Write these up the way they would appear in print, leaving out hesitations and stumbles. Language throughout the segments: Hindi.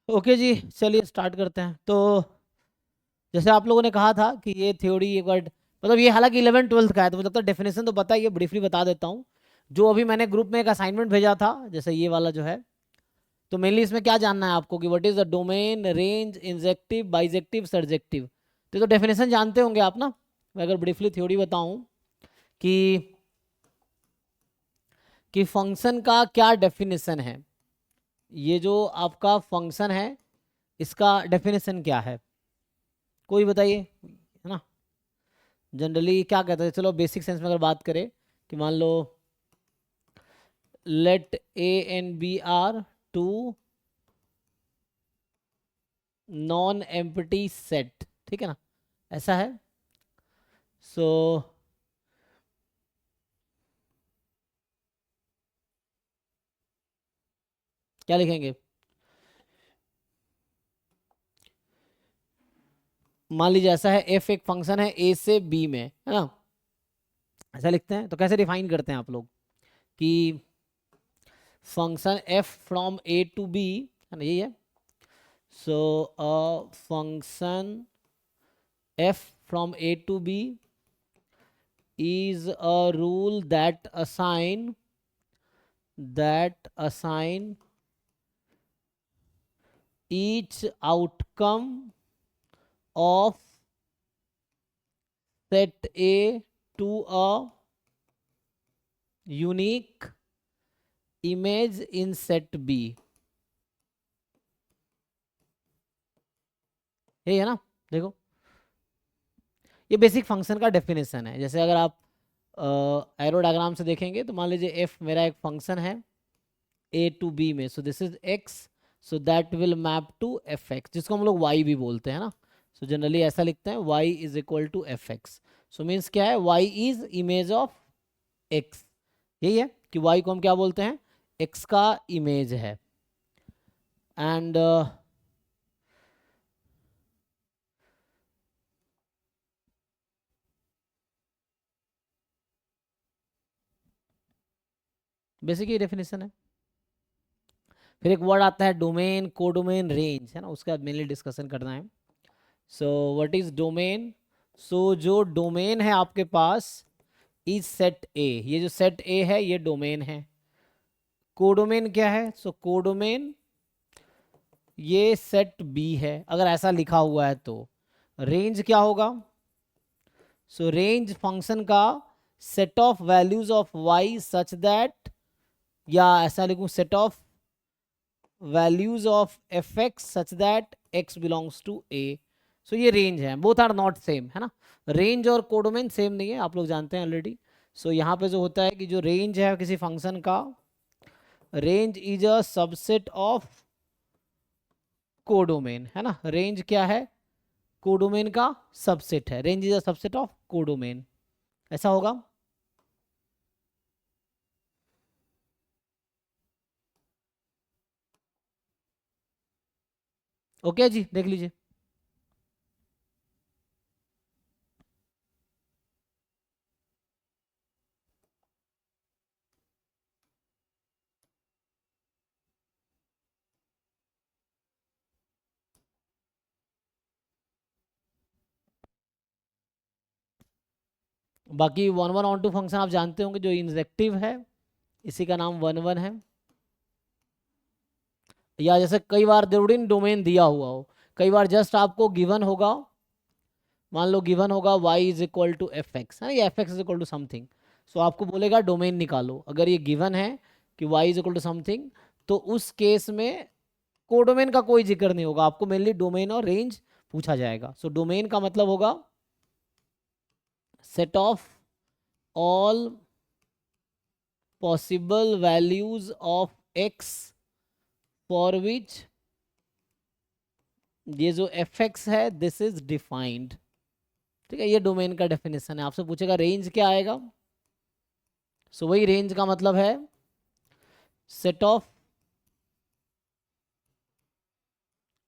ओके जी, चलिए स्टार्ट करते हैं। तो जैसे आप लोगों ने कहा था कि ये थ्योरी एक बार, मतलब ये हालांकि 11th 12th का है, तो मुझे लगता है डेफिनेशन तो पता ही है, ब्रीफली बता देता हूँ। जो अभी मैंने ग्रुप में एक असाइनमेंट भेजा था, जैसे ये वाला जो है, तो मेनली इसमें क्या जानना है आपको कि what is the domain, range, injective, bijective, surjective. तो डेफिनेशन जानते होंगे आप ना। मैं अगर ब्रीफली थ्योरी बताऊं कि फंक्शन का क्या डेफिनेशन है, ये जो आपका फंक्शन है इसका डेफिनेशन क्या है, कोई बताइए, है ना। जनरली क्या कहते हैं, चलो बेसिक सेंस में अगर बात करें कि मान लो let A and B are two non empty set, ठीक है ना, ऐसा है। सो क्या लिखेंगे, मान लीजिए ऐसा है, एफ एक फंक्शन है ए से बी में, है ना, ऐसा लिखते हैं। तो कैसे डिफाइन करते हैं आप लोग कि function F from A to B, है ना, यही है। So a function F from A to B is a rule that assign each outcome of set A to a unique image in set B। ये है ना, देखो ये बेसिक फंक्शन का डेफिनेशन है। जैसे अगर आप एरो डायग्राम से देखेंगे तो मान लीजिए एफ मेरा एक फंक्शन है ए टू बी में, so this is x, so that will map to F x, जिसको हम लोग वाई भी बोलते हैं ना। सो जनरली ऐसा लिखते हैं, y is equal to F x. So means क्या है, y is image of x. यही है कि वाई को हम क्या बोलते हैं, एक्स का इमेज है। एंड बेसिक ये डेफिनेशन है। फिर एक वर्ड आता है डोमेन, कोडोमेन, रेंज, है ना, उसका मेनली डिस्कशन करना है। सो व्हाट इज डोमेन, सो जो डोमेन है आपके पास इज सेट ए, ये जो सेट ए है ये डोमेन है। कोडोमेन क्या है, सो कोडोमेन ये सेट बी है, अगर ऐसा लिखा हुआ है तो। रेंज क्या होगा, सो रेंज फंक्शन का set of values of Y such that, या ऐसा लिखूं, set of values of F X such that X belongs to A. So ये रेंज है, बोथ आर नॉट सेम, है ना। रेंज और कोडोमेन सेम नहीं है, आप लोग जानते हैं ऑलरेडी। सो यहाँ पे जो होता है कि जो रेंज है किसी फंक्शन का, range is a subset of codomain, है ना। रेंज क्या है, कोडोमेन का सबसेट है, range is a subset of codomain, ऐसा होगा। ओके जी, देख लीजिए। बाकी one one onto function आप जानते होंगे, जो इंजेक्टिव है इसी का नाम वन वन है। या जैसे कई बार जरूरी डोमेन दिया हुआ हो, कई बार जस्ट आपको गिवन होगा, मान लो गिवन होगा y is equal to F X, है ना, या F X is equal to something. So आपको बोलेगा डोमेन निकालो, अगर ये गिवन है कि y is equal to something, तो उस केस में कोडोमेन का कोई जिक्र नहीं होगा, आपको मेनली डोमेन और रेंज पूछा जाएगा। सो डोमेन का मतलब होगा set of all possible values of x for which ये जो एफ एक्स है दिस इज डिफाइंड, ठीक है। ये डोमेन का डेफिनेशन है। आपसे पूछेगा रेंज क्या आएगा, सो वही रेंज का मतलब है set of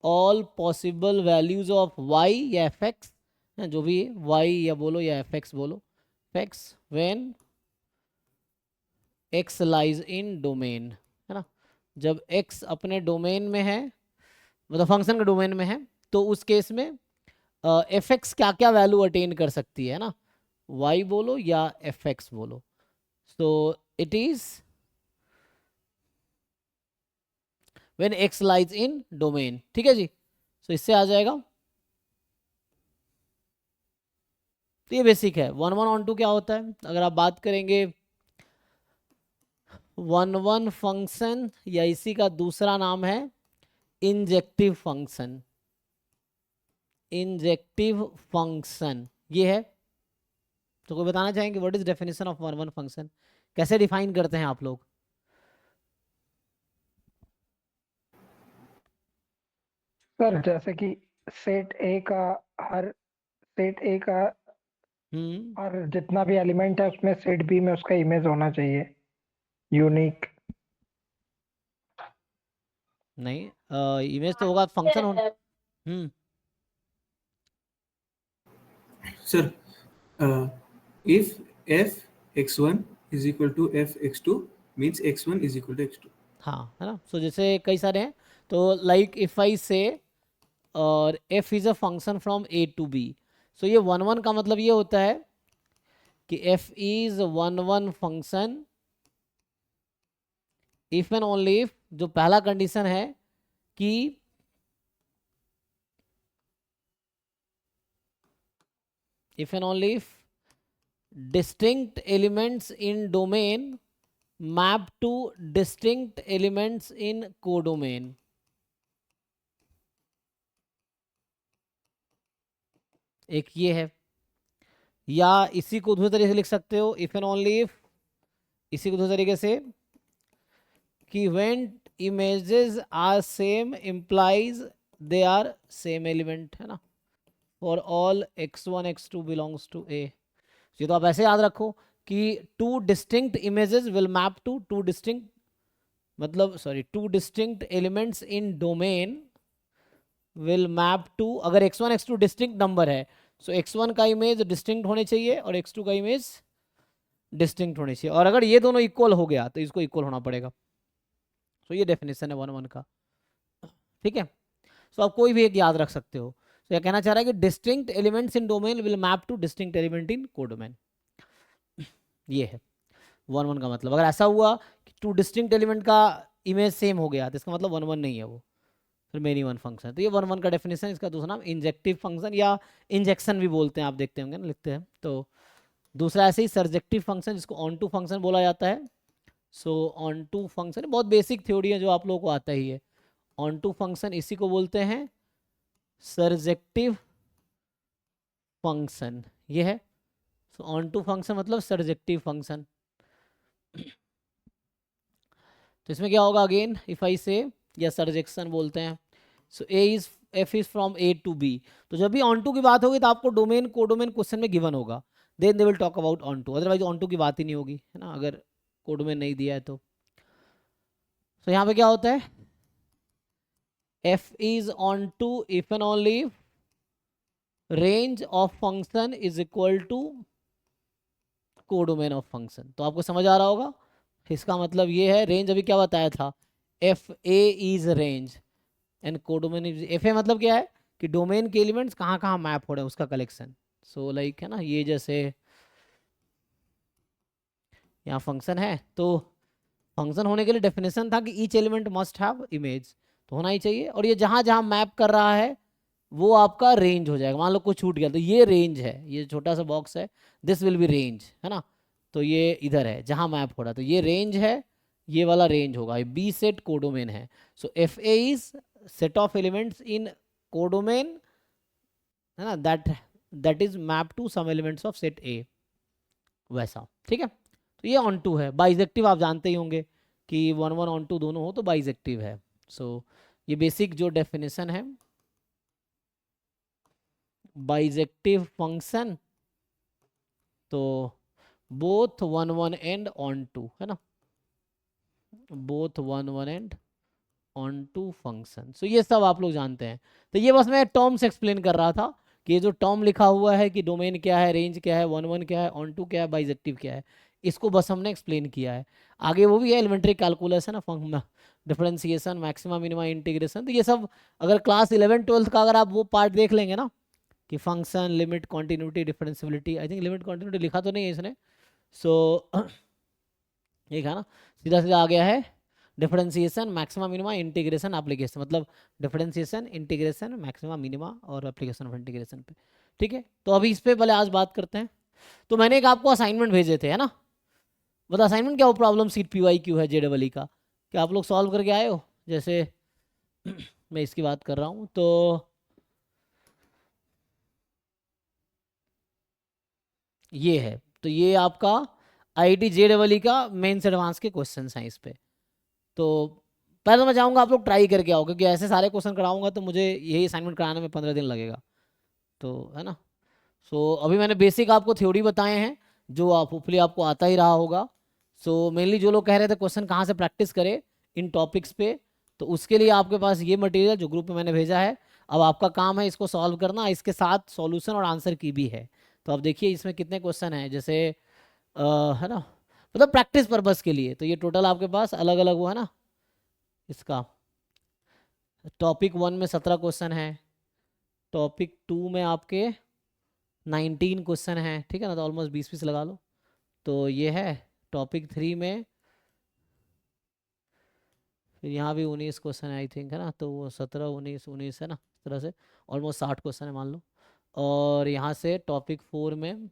all possible values of y या एफ एक्स, जो भी है, y या बोलो या एफ एक्स बोलो, x when x lies in domain, है ना। जब x अपने डोमेन में है मतलब फंक्शन के डोमेन में है, तो उस केस में एफ एक्स क्या क्या वैल्यू अटेन कर सकती है ना, वाई बोलो या एफ एक्स बोलो, तो it is when x lies in domain. ठीक है जी, तो इससे आ जाएगा। तो ये बेसिक है। वन वन ऑन टू क्या होता है, अगर आप बात करेंगे वन वन फंक्शन, या इसी का दूसरा नाम है इंजेक्टिव फंक्शन। इंजेक्टिव फंक्शन ये है। तो कोई बताना चाहेंगे what is definition of one one function, कैसे डिफाइन करते हैं आप लोग? सर जैसे कि सेट ए का हर सेट ए का हम्म। और जितना भी एलिमेंट है उसमें सेट बी में उसका इमेज होना चाहिए, यूनिक। नहीं, इमेज तो होगा फंक्शन हो। हम्म। Sir, if f x1 is equal to f x2 means x1 is equal to x2. हाँ है ना, सो जैसे कई सारे हैं, तो लाइक इफ आई से और F is a function from A to B, so ये वन वन का मतलब ये होता है कि F is one one function if and only if, जो पहला कंडीशन है कि if and only if distinct elements in domain map to distinct elements in codomain। एक ये है, या इसी को दूसरे तरीके से लिख सकते हो, इफ एंड ओनली इफ, इसी को दूसरे तरीके से कि when images are same implies they are same element, है ना, for all x1 x2 belongs to A। ये तो आप ऐसे याद रखो कि two distinct images will map to two distinct, मतलब sorry two distinct elements in domain will map to, अगर x1 x2 डिस्टिंक्ट नंबर है, सो x1 का इमेज डिस्टिंक्ट होने चाहिए और x2 का इमेज डिस्टिंक्ट होने चाहिए, और अगर ये दोनों इक्वल हो गया तो इसको इक्वल होना पड़ेगा। तो ये डेफिनेशन है वन वन का। ठीक है, सो आप कोई भी एक याद रख सकते हो। तो यह कहना चाह रहा है कि distinct elements in domain will map two distinct element in codomain. ये है वन वन का मतलब। अगर ऐसा हुआ कि टू डिस्टिंक्ट एलिमेंट का इमेज सेम हो गया तो इसका मतलब वन वन नहीं है वो, फिर मेनी वन फंक्शन। तो ये वन वन का डेफिनेशन। इसका दूसरा नाम इंजेक्टिव फंक्शन या इंजेक्शन भी बोलते हैं, आप देखते होंगे ना लिखते हैं। तो दूसरा ऐसे ही सर्जेक्टिव फंक्शन जिसको ऑन टू फंक्शन बोला जाता है। सो ऑन टू फंक्शन बहुत बेसिक थ्योरी है जो आप लोगों को आता ही है। ऑन टू फंक्शन इसी को बोलते हैं सर्जेक्टिव फंक्शन, ये है। सो ऑन टू फंक्शन मतलब सर्जेक्टिव फंक्शन। तो इसमें क्या होगा, अगेन इफ आई से, या सर्जेक्शन बोलते हैं। So A is F is from A to B. तो जब भी ऑन टू की बात होगी तो आपको डोमेन कोडोमेन क्वेश्चन में गिवन होगा, then they will talk about onto, otherwise onto की बात ही नहीं होगी, है ना, अगर कोडोमेन नहीं दिया है तो। तो यहाँ पे क्या होता है, f is onto if and only range of function is equal to codomain of function. तो आपको समझ आ रहा होगा, इसका मतलब ये है, रेंज अभी क्या बताया था, F A is range and codomain is F A, मतलब क्या है कि डोमेन के एलिमेंट्स कहाँ कहाँ मैप हो रहे हैं उसका कलेक्शन। सो लाइक है ना, ये जैसे यहाँ फंक्शन है, तो फंक्शन होने के लिए डेफिनेशन था कि each element must have image, तो होना ही चाहिए। और ये जहाँ जहाँ मैप कर रहा है वो आपका रेंज हो जाएगा। मान लो कुछ छूट गया तो ये रेंज है, ये छोटा सा बॉक्स है, दिस विल बी रेंज, है ना। तो ये इधर है जहाँ मैप हो रहा है, तो ये रेंज है, ये वाला रेंज होगा। बी सेट कोडोमेन है। So F A is set of elements in codomain, है ना, that is map to some elements of set A, वैसा। ठीक है, तो ये ऑन टू है। बाइजेक्टिव आप जानते ही होंगे कि वन वन ऑन टू दोनों हो तो बाइजेक्टिव है। सो ये बेसिक जो डेफिनेशन है बाइजेक्टिव फंक्शन, तो both one one and onto, है ना, both one one and onto function. So ये सब आप लोग जानते हैं। तो ये बस मैं टर्म्स एक्सप्लेन कर रहा था कि ये जो टर्म लिखा हुआ है कि डोमेन क्या है, रेंज क्या है, वन वन क्या है, ऑन टू क्या है, बाइजेक्टिव क्या है, इसको बस हमने एक्सप्लेन किया है। आगे वो भी है एलिमेंट्री कैलकुलस, है ना, डिफरेंशिएशन, मैक्सिमा मिनिमा, इंटीग्रेशन, तो ये सब अगर क्लास 11-12 का अगर आप वो पार्ट देख लेंगे ना कि function, limit, continuity, differentiability, I think limit continuity लिखा तो नहीं है इसने, सो ये है ना, सीधा सीधा आ गया है differentiation, maxima minima, integration, application, मतलब डिफरेंशिएशन, इंटीग्रेशन, मैक्सिमा मिनिमा और एप्लीकेशन ऑफ इंटीग्रेशन पे। ठीक है, तो अभी इस पे पहले आज बात करते हैं। तो मैंने एक आपको असाइनमेंट भेजे थे, है ना, मतलब असाइनमेंट क्या, वो प्रॉब्लम सीट PYQ है JEE का, क्या आप लोग सॉल्व करके आए हो? जैसे मैं इसकी बात कर रहा हूँ, तो ये है, तो ये आपका IIT JEE का मेंस एडवांस के क्वेश्चंस हैं इस पे। तो पहले तो मैं चाहूँगा आप लोग ट्राई करके आओ, क्योंकि ऐसे सारे क्वेश्चन कराऊंगा तो मुझे यही असाइनमेंट कराने में 15 दिन लगेगा, तो है ना। सो अभी मैंने बेसिक आपको थ्योरी बताए हैं, जो आप होपफुली आपको आता ही रहा होगा। सो मेनली जो लोग कह रहे थे क्वेश्चन कहाँ से प्रैक्टिस करें इन टॉपिक्स पे, तो उसके लिए आपके पास ये मटेरियल जो ग्रुप में मैंने भेजा है, अब आपका काम है इसको सॉल्व करना, इसके साथ सॉल्यूशन और आंसर की भी है। तो आप देखिए इसमें कितने क्वेश्चन हैं, जैसे है ना, मतलब प्रैक्टिस पर्पस के लिए। तो ये टोटल आपके पास अलग अलग वो है ना, इसका टॉपिक 1 में 17 क्वेश्चन है, टॉपिक 2 में आपके 19 क्वेश्चन हैं, ठीक है ना, तो ऑलमोस्ट 20-20 लगा लो। तो ये है टॉपिक 3 में, फिर यहाँ भी 19 क्वेश्चन है आई थिंक, है ना, तो वो 17-19 है ना, इस तरह से ऑलमोस्ट 60 क्वेश्चन है मान लो। और यहाँ से टॉपिक 4 में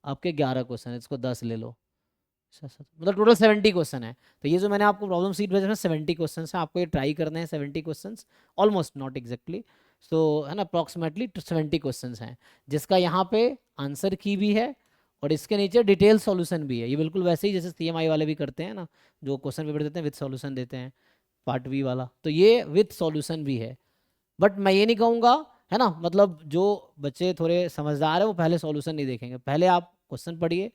आपके 11 क्वेश्चन है, इसको 10 ले लो, मतलब टोटल 70 क्वेश्चन है। तो ये जो मैंने आपको प्रॉब्लम सीट भेजा है 70 क्वेश्चन है, आपको ये ट्राई करने हैं 70 क्वेश्चन, ऑलमोस्ट नॉट एग्जैक्टली, सो है ना, अप्रॉक्सीमेटली 70 क्वेश्चन हैं, जिसका यहाँ पे आंसर की भी है और इसके नीचे डिटेल सॉल्यूशन भी है। ये बिल्कुल वैसे ही जैसे CMI वाले भी करते हैं ना, जो क्वेश्चन पेपर देते हैं विद सॉल्यूशन देते हैं, पार्ट B वाला, तो ये विद सॉल्यूशन भी है। बट मैं ये नहीं कहूँगा, है ना, मतलब जो बच्चे थोड़े समझदार है वो पहले सॉल्यूशन नहीं देखेंगे, पहले आप क्वेश्चन पढ़िए,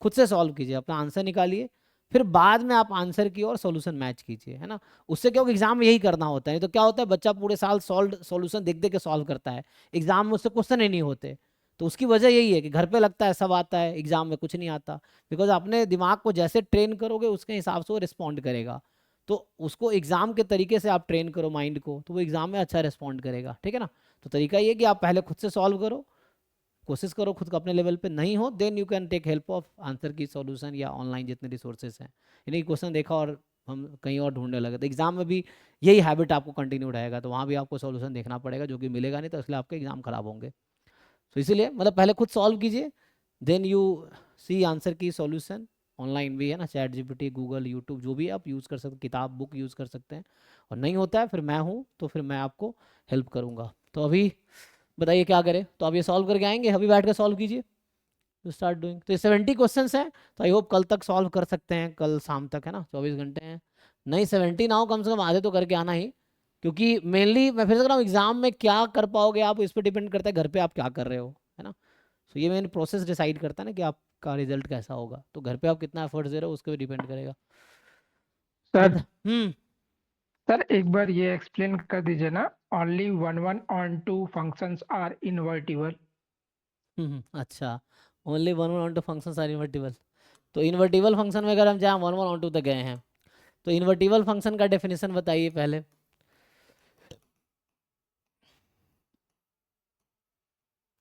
खुद से सॉल्व कीजिए, अपना आंसर निकालिए, फिर बाद में आप आंसर की और सॉल्यूशन मैच कीजिए, है ना। उससे क्या होगा, एग्जाम में यही करना होता है, नहीं तो क्या होता है बच्चा पूरे साल सॉल्यूशन देख देख के सॉल्व करता है, एग्जाम में उससे क्वेश्चन ही नहीं होते। तो उसकी वजह यही है कि घर पे लगता है सब आता है, एग्जाम में कुछ नहीं आता, बिकॉज अपने दिमाग को जैसे ट्रेन करोगे उसके हिसाब से वो रिस्पॉन्ड करेगा। तो उसको एग्जाम के तरीके से आप ट्रेन करो माइंड को, तो वो एग्जाम में अच्छा रिस्पॉन्ड करेगा, ठीक है ना। तो तरीका ये कि आप पहले खुद से सॉल्व करो, कोशिश करो खुद को अपने लेवल पे, नहीं हो then you can take help of answer की सॉल्यूशन या ऑनलाइन जितने रिसोर्सेज हैं। यानी क्वेश्चन देखा और हम कहीं और ढूंढने लगे, तो एग्जाम में भी यही हैबिट आपको कंटिन्यू रहेगा, तो वहाँ भी आपको सॉल्यूशन देखना पड़ेगा, जो कि मिलेगा नहीं, तो इसलिए आपके एग्जाम खराब होंगे। तो इसीलिए मतलब पहले खुद सॉल्व कीजिए, देन यू सी आंसर की सॉल्यूशन, ऑनलाइन भी है ना, ChatGPT, गूगल, यूट्यूब, जो भी आप यूज़ कर सकते, किताब बुक यूज़ कर सकते हैं। और नहीं होता है फिर मैं हूँ, तो फिर मैं आपको हेल्प करूँगा। तो अभी बताइए क्या करें, तो आप ये सॉल्व करके आएंगे, अभी बैठ कर सॉल्व कीजिए, टू स्टार्ट डूइंग। तो ये 70 क्वेश्चन हैं, तो आई होप कल तक सॉल्व कर सकते हैं, कल शाम तक, है ना, 24 घंटे हैं। नहीं 70 ना हो, कम से कम आधे तो करके आना ही, क्योंकि मेनली मैं फिर से कह रहा हूँ एग्जाम में क्या कर पाओगे आप, इस पर डिपेंड करता है घर पे आप क्या कर रहे हो, है ना। तो ये मेन प्रोसेस डिसाइड करता है ना कि आपका रिजल्ट कैसा होगा, तो घर पे आप कितना एफर्ट्स दे रहे हो उसके पे डिपेंड करेगा। सर हम्म सर एक बार ये एक्सप्लेन कर दीजिए ना, only one onto functions are invertible. अच्छा, ओनली 1 1 फंक्शंस आर इन्वर्टिबल। तो इन्वर्टिबल फंक्शन में अगर हम जहाँ 1 1 तक गए हैं, तो इन्वर्टिबल फंक्शन का डेफिनेशन बताइए पहले।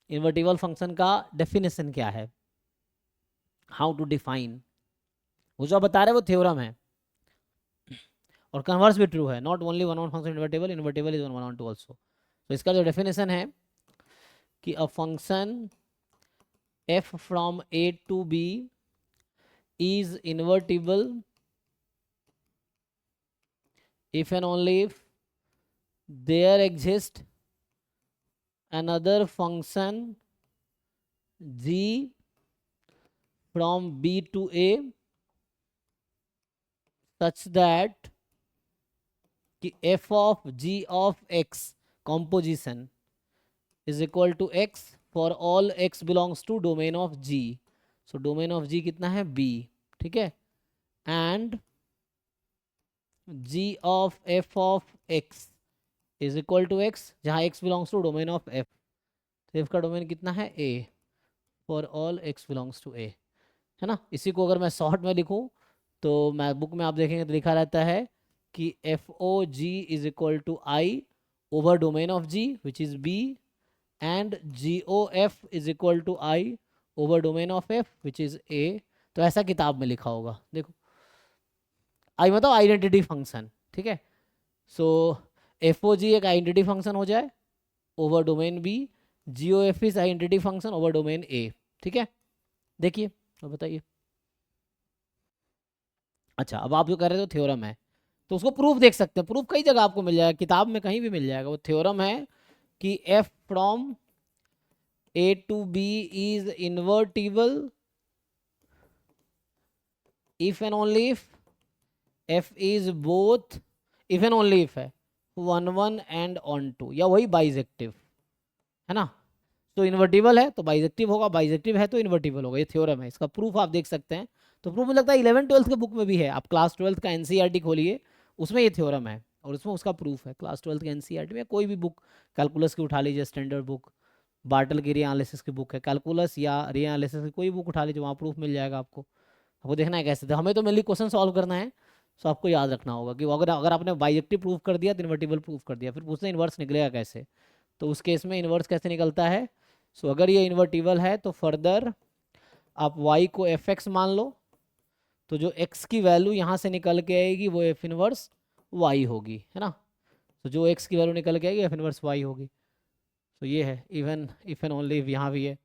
इन्वर्टिबल फंक्शन का डेफिनेशन क्या है, हाउ टू डिफाइन, वो जो आप बता रहे हैं वो थ्योरम है, और कन्वर्स भी ट्रू है, not only 1 1 function invertible, invertible is 1 1 also. तो इसका जो डेफिनेशन है कि a function f from a to b is invertible if and only if there exists another function g from b to a such that कि f of g of x composition is equal to x for all x belongs to domain of g. So domain of g कितना है b, ठीक है, and g of f of x is equal to x, जहाँ x belongs to domain of f, तो f का डोमेन कितना है a, for all x belongs to a, है ना। इसी को अगर मैं शॉर्ट में लिखूं तो मैथ बुक में आप देखेंगे तो लिखा रहता है कि f o g is equal to I over domain of g which is B and g O F is equal to I over domain of f which is A. तो ऐसा किताब में लिखा होगा, देखो आई मतलब आइडेंटिटी फंक्शन, ठीक है। सो एफ ओ जी एक आइडेंटिटी फंक्शन हो जाए over domain B, G O F is identity function over domain A, ठीक है। देखिए तो बताइए। अच्छा अब आप जो कह रहे हो थ्योरम है, तो उसको प्रूफ देख सकते हैं। प्रूफ कई जगह आपको मिल जाएगा, किताब में कहीं भी मिल जाएगा। वो थ्योरम है कि f from A to B is invertible if and only if f is both, if and only if है 1 1 एंड ऑन 2, या वही बाइजेक्टिव है ना। तो इन्वर्टिबल है तो बाइजेक्टिव होगा, बाइजेक्टिव है तो इन्वर्टिबल होगा। ये थ्योरम है, इसका प्रूफ आप देख सकते हैं। तो प्रूफ मुझे लगता है 11th-12th के बुक में भी है। आप क्लास 12th का एनसीईआरटी खोलिए, उसमें ये थ्योरम है और उसमें उसका प्रूफ है। क्लास 12th के एनसीईआरटी में कोई भी बुक कैलकुलस की उठा लीजिए, स्टैंडर्ड बुक, बार्टल की री एनालिसिस की बुक है कैलकुलस या री एनालिसिस की कोई बुक उठा लीजिए, वहाँ प्रूफ मिल जाएगा आपको। आपको देखना है कैसे, तो हमें तो मेनली क्वेश्चन सॉल्व करना है। सो आपको याद रखना होगा कि अगर अगर आपने बाइजेक्टिव प्रूफ कर दिया तो इन्वर्टिबल प्रूफ कर दिया, फिर पूछते हैं इन्वर्स निकलेगा कैसे। तो उस केस में इन्वर्स कैसे निकलता है। सो अगर ये इन्वर्टिबल है तो फर्दर आप y को एफ एक्स मान लो, तो जो x की वैल्यू यहाँ से निकल के आएगी वो एफ इनवर्स y होगी, है ना। तो जो x की वैल्यू निकल के आएगी एफ इनवर्स y होगी। तो ये है even if and only if, यहाँ भी है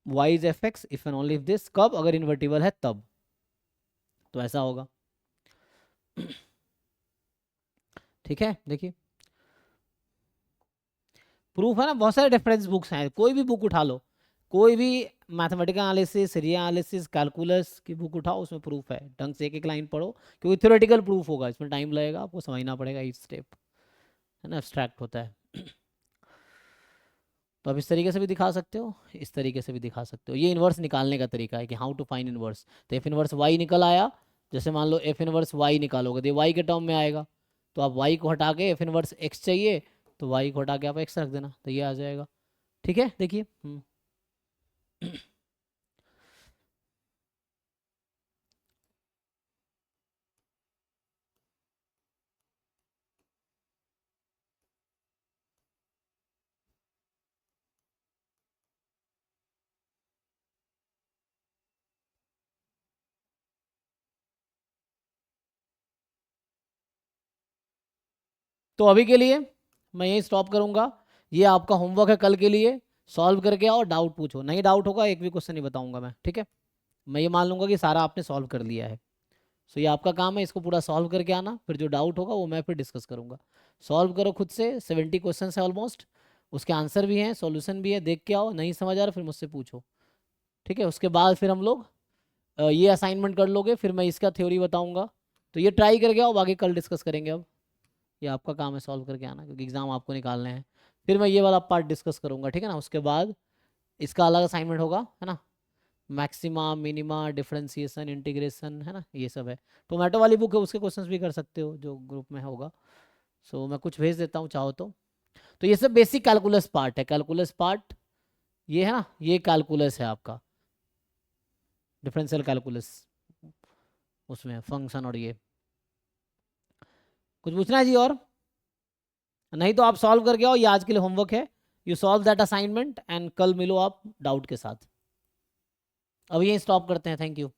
y is F x if and only if this, कब, अगर इन्वर्टिबल है तब। तो ऐसा होगा, ठीक है। देखिए प्रूफ है ना, बहुत सारे रेफरेंस बुक्स हैं, कोई भी बुक उठा लो, कोई भी मैथमेटिकल एनालिसिस, री एनालिसिस, कैलकुलस की बुक उठाओ, उसमें प्रूफ है। ढंग से एक एक लाइन पढ़ो, क्योंकि थ्योरेटिकल प्रूफ होगा, इसमें टाइम लगेगा, आपको समझना पड़ेगा ईच स्टेप, है ना, एब्स्ट्रैक्ट होता है। तो आप इस तरीके से भी दिखा सकते हो, इस तरीके से भी दिखा सकते हो। ये इन्वर्स निकालने का तरीका है कि हाउ टू फाइंड इन्वर्स। तो एफ इन्वर्स वाई निकल आया, जैसे मान लो एफ इन्वर्स वाई निकालोगे तो ये वाई के टर्म में आएगा, तो आप वाई को हटा के एफ इन्वर्स एक्स चाहिए तो वाई को हटा के आप एक्स रख देना, तो ये आ जाएगा, ठीक है। देखिए तो अभी के लिए मैं यही स्टॉप करूंगा। ये आपका होमवर्क है कल के लिए, सॉल्व करके आओ, डाउट पूछो। नहीं डाउट होगा एक भी क्वेश्चन नहीं बताऊंगा मैं, ठीक है। मैं ये मान लूंगा कि सारा आपने सॉल्व कर लिया है। सो ये आपका काम है, इसको पूरा सॉल्व करके आना, फिर जो डाउट होगा वो मैं फिर डिस्कस करूंगा। सॉल्व करो खुद से, 70 क्वेश्चन है ऑलमोस्ट, उसके आंसर भी हैं, सॉल्यूशन भी है, देख के आओ। नहीं समझ आ रहा फिर मुझसे पूछो, ठीक है। उसके बाद फिर हम लोग ये असाइनमेंट कर लोगे, फिर मैं इसका थ्योरी बताऊंगा। तो ये ट्राई करके आओ, बाकी कल डिस्कस करेंगे। अब ये आपका काम है सॉल्व करके आना, क्योंकि एग्जाम आपको निकालने हैं। फिर मैं ये वाला पार्ट डिस्कस करूंगा, ठीक है ना। उसके बाद इसका अलग असाइनमेंट होगा, है ना, मैक्सिमा, मिनिमा, डिफरेंशिएशन, इंटीग्रेशन, है ना, ये सब है। टोमेटो वाली बुक है, उसके क्वेश्चंस भी कर सकते हो जो ग्रुप में होगा। सो मैं कुछ भेज देता हूँ चाहो तो ये सब बेसिक कैलकुलस पार्ट है। कैलकुलस पार्ट ये है ना, ये कैलकुलस है आपका, डिफरेंशियल कैलकुलस, उसमें फंक्शन और ये। कुछ पूछना है जी और? नहीं तो आप सॉल्व करके आओ, ये आज के लिए होमवर्क है। You solve that assignment and कल मिलो आप डाउट के साथ। अब यही स्टॉप करते हैं, थैंक यू।